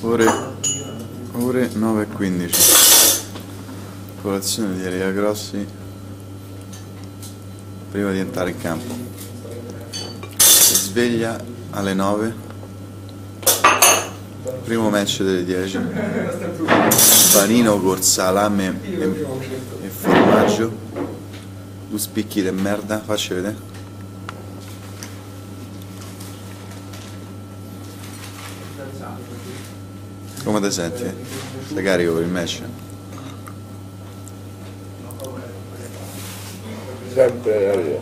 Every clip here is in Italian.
Ore 9:15. Colazione di Elia Grossi prima di entrare in campo. Sveglia alle 9. Primo match delle 10. Panino con salame e formaggio. Due spicchi di merda, facci vedere. Come ti senti? Sei carico per il match? Sempre arriva.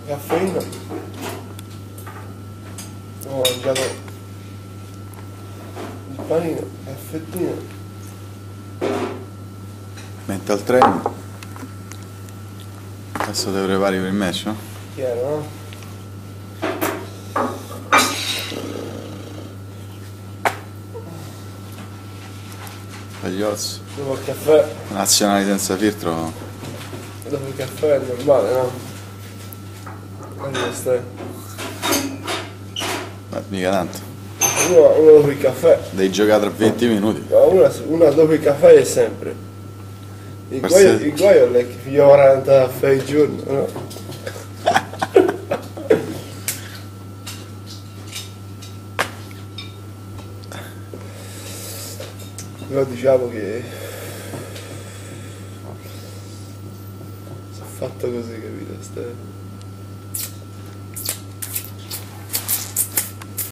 Caffeina. Ho mangiato il panino, caffettino. Mental training. Adesso te prepari per il match, no? Chiaro, no? Pagliozzo. Dopo il caffè. Nazionali senza filtro. Dopo il caffè è normale, no? Stai. Ma mica tanto. Uno dopo il caffè. Devi giocare tra 20 minuti. No, una dopo il caffè è sempre. Il guaio è che figlio 40 caffè al giorno, no? Però diciamo che si è fatto così, capito?